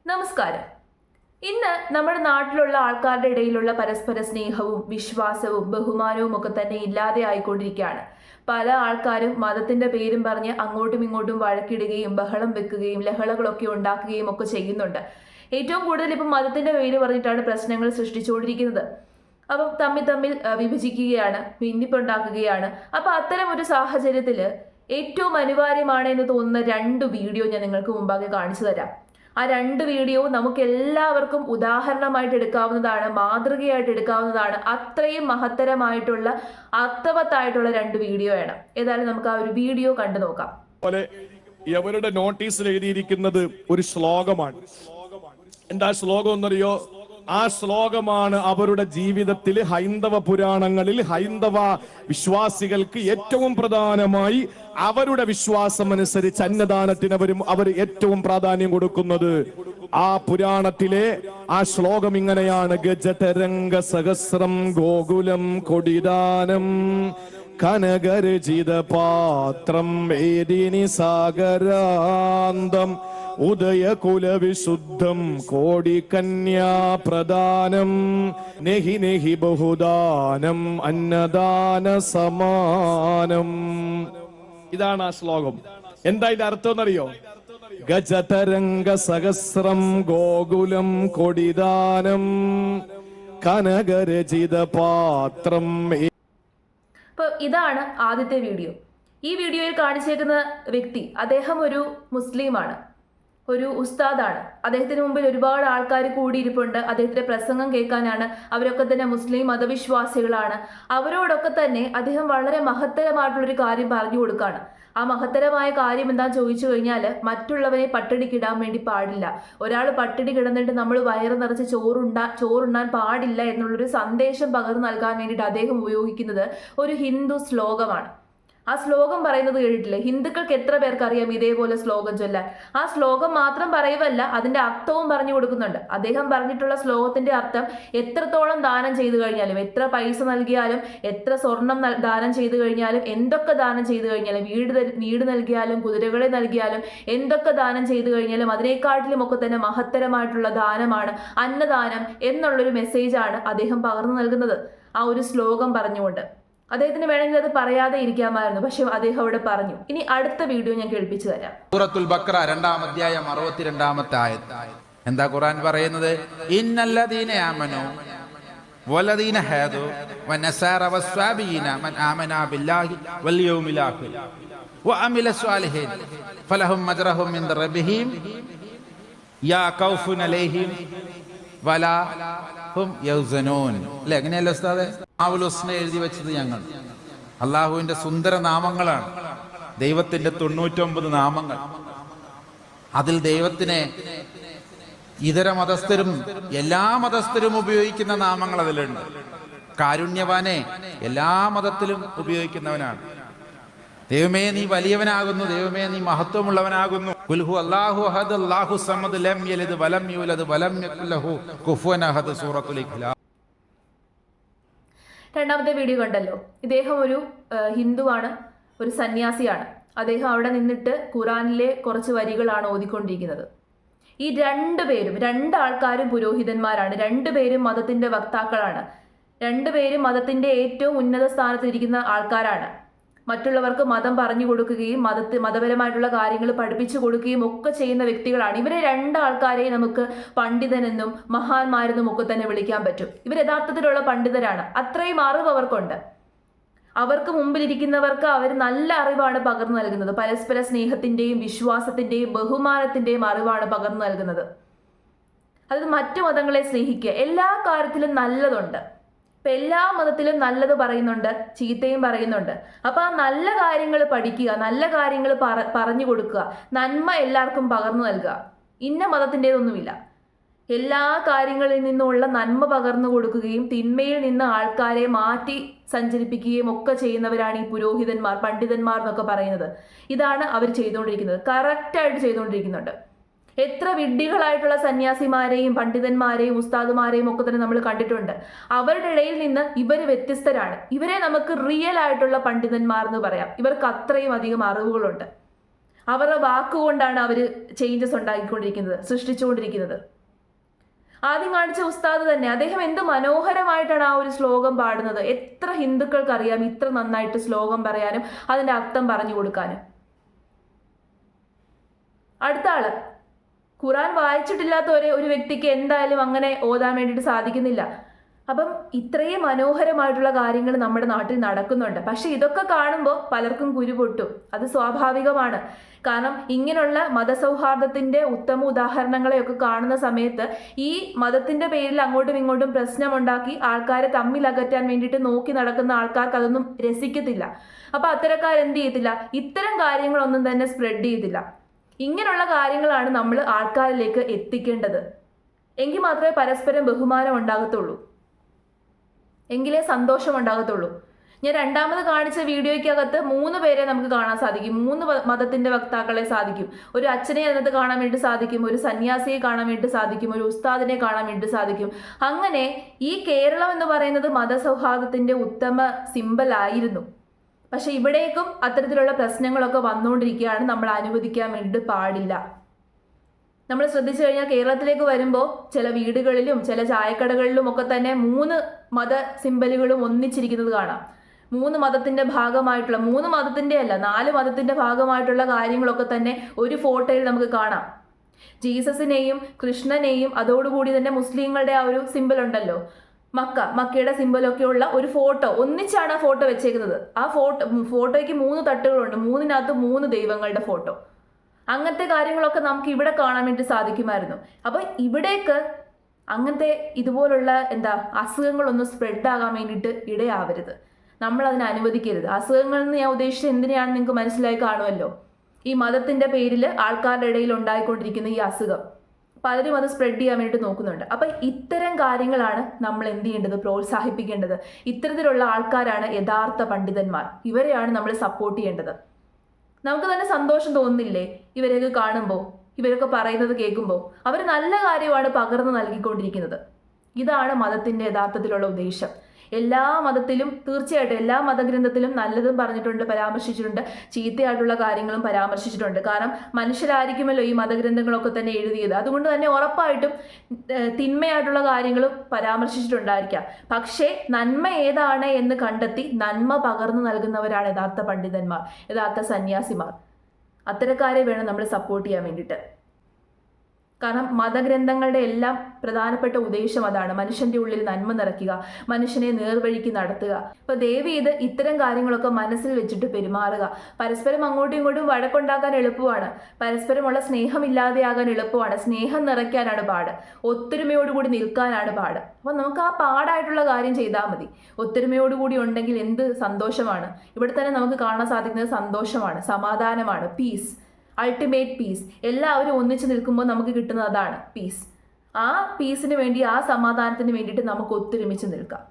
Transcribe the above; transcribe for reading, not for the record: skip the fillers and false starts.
നമസ്കാരം. ഇന്ന് നമ്മുടെ നാട്ടിലുള്ള ആൾക്കാരുടെ ഇടയിലുള്ള പരസ്പര സ്നേഹവും വിശ്വാസവും ബഹുമാനവും ഒക്കെ തന്നെ ഇല്ലാതെ ആയിക്കൊണ്ടിരിക്കുകയാണ്. പല ആൾക്കാരും മതത്തിന്റെ പേരും പറഞ്ഞ് അങ്ങോട്ടും ഇങ്ങോട്ടും വഴക്കിടുകയും ബഹളം വെക്കുകയും ലഹളകളൊക്കെ ഉണ്ടാക്കുകയും ഒക്കെ ചെയ്യുന്നുണ്ട്. ഏറ്റവും കൂടുതൽ ഇപ്പം മതത്തിന്റെ പേര് പറഞ്ഞിട്ടാണ് പ്രശ്നങ്ങൾ സൃഷ്ടിച്ചുകൊണ്ടിരിക്കുന്നത്. അപ്പം തമ്മിൽ വിഭജിക്കുകയാണ്, ഭിന്നിപ്പുണ്ടാക്കുകയാണ്. അപ്പൊ അത്തരം ഒരു സാഹചര്യത്തിൽ ഏറ്റവും അനിവാര്യമാണ് എന്ന് തോന്നുന്ന 2 വീഡിയോ ഞാൻ നിങ്ങൾക്ക് മുമ്പാകെ കാണിച്ചു തരാം. ആ 2 വീഡിയോ നമുക്ക് എല്ലാവർക്കും ഉദാഹരണമായിട്ട് എടുക്കാവുന്നതാണ്, മാതൃകയായിട്ട് എടുക്കാവുന്നതാണ്. അത്രയും മഹത്തരമായിട്ടുള്ള അർത്ഥവത്തായിട്ടുള്ള 2 വീഡിയോ ആണ്. ഏതായാലും നമുക്ക് ആ ഒരു വീഡിയോ കണ്ടു നോക്കാം. അവരുടെ നോട്ടീസിൽ എഴുതിയിരിക്കുന്നത് ഒരു ശ്ലോകമാണ്. എന്താ ശ്ലോകം എന്നറിയോ? ആ ശ്ലോകമാണ് അവരുടെ ജീവിതത്തിൽ ഹൈന്ദവ പുരാണങ്ങളിൽ ഹൈന്ദവ വിശ്വാസികൾക്ക് ഏറ്റവും പ്രധാനമായി അവരുടെ വിശ്വാസം അനുസരിച്ച് അന്നദാനത്തിന് അവർ ഏറ്റവും പ്രാധാന്യം കൊടുക്കുന്നത്. ആ പുരാണത്തിലെ ആ ശ്ലോകം ഇങ്ങനെയാണ്: ഗജതരംഗ സഹസ്രം ഗോകുലം കൊടിദാനം കനകരചിത പാത്രം വേദിനി സാഗരാന്തം ഉദയകുലവിശുദ്ധം കോടികന്യാ പ്രദാനം നെഹി നെഹി ബഹുദാനം അന്നദാന സമാനം. ഇതാണ് ആ ശ്ലോകം. എന്താ ഇതിന്റെ അർത്ഥം എന്നറിയോ? ഗജതരംഗ സഹസ്രം ഗോകുലം കൊടിദാനം കനകരചിത പാത്രം. ഇതാണ് ആദ്യത്തെ വീഡിയോ. ഈ വീഡിയോയിൽ കാണിച്ചേക്കുന്ന വ്യക്തി അദ്ദേഹം ഒരു മുസ്ലിമാണ്, ഒരു ഉസ്താദാണ്. അദ്ദേഹത്തിന് മുമ്പിൽ ഒരുപാട് ആൾക്കാർ കൂടിയിരിപ്പുണ്ട്. അദ്ദേഹത്തിന്റെ പ്രസംഗം കേൾക്കാനാണ്. അവരൊക്കെ തന്നെ മുസ്ലിം മതവിശ്വാസികളാണ്. അവരോടൊക്കെ തന്നെ അദ്ദേഹം വളരെ മഹത്തരമായിട്ടുള്ളൊരു കാര്യം പറഞ്ഞു കൊടുക്കുകയാണ്. ആ മഹത്തരമായ കാര്യം എന്താണെന്ന് ചോദിച്ചു കഴിഞ്ഞാൽ, മറ്റുള്ളവരെ പട്ടിണിക്കിടാൻ വേണ്ടി പാടില്ല. ഒരാൾ പട്ടിണി കിടന്നിട്ട് നമ്മൾ വയറ് നിറച്ച് ചോറുണ്ണാൻ പാടില്ല എന്നുള്ളൊരു സന്ദേശം പകർന്നു നൽകാൻ വേണ്ടിയിട്ട് അദ്ദേഹം ഉപയോഗിക്കുന്നത് ഒരു ഹിന്ദു ശ്ലോകമാണ്. ആ ശ്ലോകം പറയുന്നത് കേട്ടിട്ടില്ലേ? ഹിന്ദുക്കൾക്ക് എത്ര പേർക്ക് അറിയാം ഇതേപോലെ ശ്ലോകം ചൊല്ലാൻ? ആ ശ്ലോകം മാത്രം പറയുവല്ല, അതിന്റെ അർത്ഥവും പറഞ്ഞു കൊടുക്കുന്നുണ്ട്. അദ്ദേഹം പറഞ്ഞിട്ടുള്ള ശ്ലോകത്തിന്റെ അർത്ഥം എത്രത്തോളം ദാനം ചെയ്തു കഴിഞ്ഞാലും, എത്ര പൈസ നൽകിയാലും, എത്ര സ്വർണം ദാനം ചെയ്തു കഴിഞ്ഞാലും, എന്തൊക്കെ ദാനം ചെയ്തു കഴിഞ്ഞാലും, വീട് നൽകിയാലും, കുതിരകളെ നൽകിയാലും, എന്തൊക്കെ ദാനം ചെയ്തു കഴിഞ്ഞാലും അതിനേക്കാട്ടിലും ഒക്കെ തന്നെ മഹത്തരമായിട്ടുള്ള ദാനമാണ് അന്നദാനം എന്നുള്ളൊരു മെസ്സേജാണ് അദ്ദേഹം പകർന്നു നൽകുന്നത് ആ ഒരു ശ്ലോകം പറഞ്ഞുകൊണ്ട്. അദ്ദേഹത്തിന് വേണമെങ്കിൽ അത് പറയാതെ ഇരിക്കാമായിരുന്നു, പക്ഷെ അദ്ദേഹം അവിടെ പറഞ്ഞു. ഇനി അടുത്ത വീഡിയോ ഞാൻ കേൾപ്പിച്ചു തരാം. സൂറത്തുൽ ബഖറ 2-ാം അധ്യായം 62-ാമത്തെ ആയത്ത്. എന്താ ഖുർആൻ പറയുന്നത്? ഇന്നല്ലദീന ആമനു വല്ലദീന ഹാദു വനസാറ വസ്വാബീന മൻ ആമന ബില്ലാഹി വൽ യൗമിൽ ആഖിർ വഅമില സ്വാലിഹീൻ ഫലഹും അജ്റഹും മിൻ റബ്ബിഹിം യാ ഖൗഫുൻ അലൈഹിം വലാ ഹും യഹ്സനൂൻ. അല്ലേ? എങ്ങനെയല്ലോ ഉസ്താദേ? ഹുസ്ന എഴുതി വെച്ചത് ഞങ്ങൾ. അള്ളാഹുവിന്റെ സുന്ദര നാമങ്ങളാണ്. ദൈവത്തിന്റെ 99 നാമങ്ങൾ. അതിൽ ദൈവത്തിനെ ഇതര മതസ്ഥരും എല്ലാ മതസ്ഥരും ഉപയോഗിക്കുന്ന നാമങ്ങൾ അതിലുണ്ട്. കാരുണ്യവാനെ എല്ലാ മതത്തിലും ഉപയോഗിക്കുന്നവനാണ്. ദൈവമേ നീ വലിയവനാകുന്നു, ദൈവമേ നീ മഹത്വമുള്ളവനാകുന്നു. ഖുൽഹു അല്ലാഹു അഹദ് അല്ലാഹു സമദ് ലം യലിദ് വലം യൂലദ് വലം യകുൽ ലഹു കുഫുവൻ അഹദ്. സൂറത്തുൽ ഇഖ്ലാസ്. രണ്ടാമത്തെ വീഡിയോ കണ്ടല്ലോ. ഇദ്ദേഹം ഒരു ഹിന്ദുവാണ്, ഒരു സന്യാസിയാണ്. അദ്ദേഹം അവിടെ നിന്നിട്ട് ഖുറാനിലെ കുറച്ച് വരികളാണ് ഓതിക്കൊണ്ടിരിക്കുന്നത്. ഈ 2 ആൾക്കാരും പുരോഹിതന്മാരാണ്. 2 പേരും മതത്തിന്റെ വക്താക്കളാണ്. 2 പേരും മതത്തിന്റെ ഏറ്റവും ഉന്നത സ്ഥാനത്തിരിക്കുന്ന ആൾക്കാരാണ്. മറ്റുള്ളവർക്ക് മതം പറഞ്ഞു കൊടുക്കുകയും മതപരമായിട്ടുള്ള കാര്യങ്ങൾ പഠിപ്പിച്ചു കൊടുക്കുകയും ഒക്കെ ചെയ്യുന്ന വ്യക്തികളാണ്. ഇവരെ 2 ആൾക്കാരെയും നമുക്ക് പണ്ഡിതനെന്നും മഹാന്മാരെന്നും ഒക്കെ തന്നെ വിളിക്കാൻ പറ്റും. ഇവർ യഥാർത്ഥത്തിലുള്ള പണ്ഡിതരാണ്. അത്രയും അറിവ് അവർക്കുണ്ട്. അവർക്ക് മുമ്പിലിരിക്കുന്നവർക്ക് അവർ നല്ല അറിവാണ് പകർന്നു നൽകുന്നത്. പരസ്പര സ്നേഹത്തിന്റെയും വിശ്വാസത്തിന്റെയും ബഹുമാനത്തിന്റെയും അറിവാണ് പകർന്നു നൽകുന്നത്. അതായത് മറ്റു മതങ്ങളെ സ്നേഹിക്കുക. എല്ലാ കാര്യത്തിലും നല്ലതുണ്ട്. എല്ലാ മതത്തിലും നല്ലത് പറയുന്നുണ്ട്, ചീത്തയും പറയുന്നുണ്ട്. അപ്പൊ ആ നല്ല കാര്യങ്ങൾ പഠിക്കുക, നല്ല കാര്യങ്ങൾ പറഞ്ഞു കൊടുക്കുക, നന്മ എല്ലാവർക്കും പകർന്നു നൽകുക. ഇന്ന മതത്തിൻ്റെതൊന്നുമില്ല. എല്ലാ കാര്യങ്ങളിൽ നിന്നുള്ള നന്മ പകർന്നു കൊടുക്കുകയും തിന്മയിൽ നിന്ന് ആൾക്കാരെ മാറ്റി സഞ്ചരിപ്പിക്കുകയും ഒക്കെ ചെയ്യുന്നവരാണ് ഈ പുരോഹിതന്മാർ, പണ്ഡിതന്മാർ എന്നൊക്കെ പറയുന്നത്. ഇതാണ് അവർ ചെയ്തുകൊണ്ടിരിക്കുന്നത്. കറക്റ്റായിട്ട് ചെയ്തുകൊണ്ടിരിക്കുന്നുണ്ട്. എത്ര വിഡ്ഢികളായിട്ടുള്ള സന്യാസിമാരെയും പണ്ഡിതന്മാരെയും ഉസ്താദുമാരെയും ഒക്കെ തന്നെ നമ്മൾ കണ്ടിട്ടുണ്ട്. അവരുടെ ഇടയിൽ നിന്ന് ഇവർ വ്യത്യസ്തരാണ്. ഇവരെ നമുക്ക് റിയൽ ആയിട്ടുള്ള പണ്ഡിതന്മാർ എന്ന് പറയാം. ഇവർക്ക് അത്രയും അധികം അറിവുകളുണ്ട്. അവരുടെ വാക്കുകൊണ്ടാണ് അവർ ചേഞ്ചസ് ഉണ്ടാക്കിക്കൊണ്ടിരിക്കുന്നത്, സൃഷ്ടിച്ചുകൊണ്ടിരിക്കുന്നത്. ആദ്യം കാണിച്ച ഉസ്താദ് തന്നെ, അദ്ദേഹം എന്ത് മനോഹരമായിട്ടാണ് ആ ഒരു ശ്ലോകം പാടുന്നത്. എത്ര ഹിന്ദുക്കൾക്ക് അറിയാം ഇത്ര നന്നായിട്ട് ശ്ലോകം പറയാനും അതിൻ്റെ അർത്ഥം പറഞ്ഞു കൊടുക്കാനും. അടുത്ത ആള്, ഖുറാൻ വായിച്ചിട്ടില്ലാത്ത ഒരു വ്യക്തിക്ക് എന്തായാലും അങ്ങനെ ഓതാൻ വേണ്ടിയിട്ട് സാധിക്കുന്നില്ല. അപ്പം ഇത്രയും മനോഹരമായിട്ടുള്ള കാര്യങ്ങൾ നമ്മുടെ നാട്ടിൽ നടക്കുന്നുണ്ട്. പക്ഷെ ഇതൊക്കെ കാണുമ്പോൾ പലർക്കും കുരു പൊട്ടും. അത് സ്വാഭാവികമാണ്. കാരണം ഇങ്ങനെയുള്ള മതസൗഹാർദ്ദത്തിന്റെ ഉത്തമ ഉദാഹരണങ്ങളെയൊക്കെ കാണുന്ന സമയത്ത് ഈ മതത്തിന്റെ പേരിൽ അങ്ങോട്ടും ഇങ്ങോട്ടും പ്രശ്നമുണ്ടാക്കി ആൾക്കാരെ തമ്മിലകറ്റാൻ വേണ്ടിയിട്ട് നോക്കി നടക്കുന്ന ആൾക്കാർക്ക് അതൊന്നും രസിക്കത്തില്ല. അപ്പൊ അത്തരക്കാരെന്ത് ചെയ്യത്തില്ല, ഇത്തരം കാര്യങ്ങളൊന്നും തന്നെ സ്പ്രെഡ് ചെയ്യത്തില്ല. ഇങ്ങനെയുള്ള കാര്യങ്ങളാണ് നമ്മൾ ആൾക്കാരിലേക്ക് എത്തിക്കേണ്ടത്. എങ്കിൽ മാത്രമേ പരസ്പരം ബഹുമാനം ഉണ്ടാകത്തുള്ളൂ, എങ്കിലേ സന്തോഷം ഉണ്ടാകത്തുള്ളൂ. ഞാൻ രണ്ടാമത് കാണിച്ച വീഡിയോയ്ക്കകത്ത് 3 പേരെ നമുക്ക് കാണാൻ സാധിക്കും. 3 മതത്തിന്റെ വക്താക്കളെ സാധിക്കും. ഒരു അച്ഛനെ അതിനകത്ത് കാണാൻ വേണ്ടി സാധിക്കും, ഒരു സന്യാസിയെ കാണാൻ വേണ്ടി സാധിക്കും, ഒരു ഉസ്താദിനെ കാണാൻ വേണ്ടി സാധിക്കും. അങ്ങനെ ഈ കേരളം എന്ന് പറയുന്നത് മതസൗഹാർദ്ദത്തിന്റെ ഉത്തമ സിമ്പൽ ആയിരുന്നു. പക്ഷെ ഇവിടേക്കും അത്തരത്തിലുള്ള പ്രശ്നങ്ങളൊക്കെ വന്നുകൊണ്ടിരിക്കുകയാണ്. നമ്മൾ അനുവദിക്കാൻ വേണ്ടിയിട്ട് പാടില്ല. നമ്മൾ ശ്രദ്ധിച്ചു കഴിഞ്ഞാൽ കേരളത്തിലേക്ക് വരുമ്പോൾ ചില വീടുകളിലും ചില ചായക്കടകളിലും ഒക്കെ തന്നെ 3 മത സിമ്പലുകളും ഒന്നിച്ചിരിക്കുന്നത് കാണാം. 3 മതത്തിന്റെ ഭാഗമായിട്ടുള്ള, 3 മതത്തിന്റെ അല്ല 4 മതത്തിന്റെ ഭാഗമായിട്ടുള്ള കാര്യങ്ങളൊക്കെ തന്നെ ഒരു ഫോട്ടോയിൽ നമുക്ക് കാണാം. ജീസസിനെയും കൃഷ്ണനെയും അതോടുകൂടി തന്നെ മുസ്ലിങ്ങളുടെ ആ ഒരു സിമ്പൽ ഉണ്ടല്ലോ, മക്കയുടെ സിമ്പലൊക്കെ ഉള്ള ഒരു ഫോട്ടോ ഒന്നിച്ചാണ് ആ ഫോട്ടോ വെച്ചേക്കുന്നത്. ആ ഫോട്ടോയ്ക്ക് 3 തട്ടുകളുണ്ട്, 3-നകത്ത് 3 ദൈവങ്ങളുടെ ഫോട്ടോ. അങ്ങനത്തെ കാര്യങ്ങളൊക്കെ നമുക്ക് ഇവിടെ കാണാൻ വേണ്ടി സാധിക്കുമായിരുന്നു. അപ്പൊ ഇവിടേക്ക് അങ്ങനത്തെ ഇതുപോലുള്ള അസുഖങ്ങളൊന്നും സ്പ്രെഡ് ആകാൻ വേണ്ടിയിട്ട് ഇടയാവരുത്. നമ്മൾ അതിനെ അനുവദിക്കരുത്. അസുഖങ്ങൾ എന്ന് ഞാൻ ഉദ്ദേശിച്ചത് എന്തിനാണെന്ന് നിങ്ങൾക്ക് മനസ്സിലായി കാണുമല്ലോ. ഈ മതത്തിന്റെ പേരിൽ ആൾക്കാരുടെ ഇടയിൽ ഉണ്ടായിക്കൊണ്ടിരിക്കുന്ന ഈ അസുഖം പലരും അത് സ്പ്രെഡ് ചെയ്യാൻ വേണ്ടിയിട്ട് നോക്കുന്നുണ്ട്. അപ്പൊ ഇത്തരം കാര്യങ്ങളാണ് നമ്മൾ എന്ത് ചെയ്യേണ്ടത്, പ്രോത്സാഹിപ്പിക്കേണ്ടത്. ഇത്തരത്തിലുള്ള ആൾക്കാരാണ് യഥാർത്ഥ പണ്ഡിതന്മാർ. ഇവരെയാണ് നമ്മൾ സപ്പോർട്ട് ചെയ്യേണ്ടത്. നമുക്ക് തന്നെ സന്തോഷം തോന്നുന്നില്ലേ ഇവരെയൊക്കെ കാണുമ്പോൾ, ഇവരൊക്കെ പറയുന്നത് കേൾക്കുമ്പോൾ? അവർ നല്ല കാര്യമാണ് പകർന്നു നൽകിക്കൊണ്ടിരിക്കുന്നത്. ഇതാണ് മതത്തിന്റെ യഥാർത്ഥത്തിലുള്ള ഉദ്ദേശം. എല്ലാ മതത്തിലും തീർച്ചയായിട്ടും എല്ലാ മതഗ്രന്ഥത്തിലും നല്ലതും പറഞ്ഞിട്ടുണ്ട്, പരാമർശിച്ചിട്ടുണ്ട്, ചീത്തയായിട്ടുള്ള കാര്യങ്ങളും പരാമർശിച്ചിട്ടുണ്ട്. കാരണം മനുഷ്യരായിരിക്കുമല്ലോ ഈ മതഗ്രന്ഥങ്ങളൊക്കെ തന്നെ എഴുതിയത്. അതുകൊണ്ട് തന്നെ ഉറപ്പായിട്ടും തിന്മയായിട്ടുള്ള കാര്യങ്ങളും പരാമർശിച്ചിട്ടുണ്ടായിരിക്കാം. പക്ഷേ നന്മ ഏതാണ് എന്ന് കണ്ടെത്തി നന്മ പകർന്നു നൽകുന്നവരാണ് യഥാർത്ഥ പണ്ഡിതന്മാർ, യഥാർത്ഥ സന്യാസിമാർ. അത്തരക്കാരെ വേണം നമ്മൾ സപ്പോർട്ട് ചെയ്യാൻ വേണ്ടിയിട്ട്. കാരണം മതഗ്രന്ഥങ്ങളുടെ എല്ലാം പ്രധാനപ്പെട്ട ഉദ്ദേശം അതാണ്, മനുഷ്യന്റെ ഉള്ളിൽ നന്മ നിറയ്ക്കുക, മനുഷ്യനെ നേർവഴിക്ക് നടത്തുക. ഇപ്പൊ ദയവ് ചെയ്ത് ഇത്തരം കാര്യങ്ങളൊക്കെ മനസ്സിൽ വെച്ചിട്ട് പെരുമാറുക. പരസ്പരം അങ്ങോട്ടും ഇങ്ങോട്ടും വഴക്കുണ്ടാക്കാൻ എളുപ്പമാണ്, പരസ്പരമുള്ള സ്നേഹം ഇല്ലാതെയാകാൻ എളുപ്പമാണ്. സ്നേഹം നിറയ്ക്കാനാണ് പാട്, ഒത്തൊരുമയോടുകൂടി നിൽക്കാനാണ് പാട്. അപ്പൊ നമുക്ക് ആ പാടായിട്ടുള്ള കാര്യം ചെയ്താൽ മതി. ഒത്തൊരുമയോടുകൂടി ഉണ്ടെങ്കിൽ എന്ത് സന്തോഷമാണ്. ഇവിടെ തന്നെ നമുക്ക് കാണാൻ സാധിക്കുന്നത് സന്തോഷമാണ്, സമാധാനമാണ്, പീസ്, അൾട്ടിമേറ്റ് പീസ്. എല്ലാവരും ഒന്നിച്ച് നിൽക്കുമ്പോൾ നമുക്ക് കിട്ടുന്നത് അതാണ് പീസ്. ആ പീസിന് വേണ്ടി, ആ സമാധാനത്തിന് വേണ്ടിയിട്ട് നമുക്ക് ഒത്തൊരുമിച്ച് നിൽക്കാം.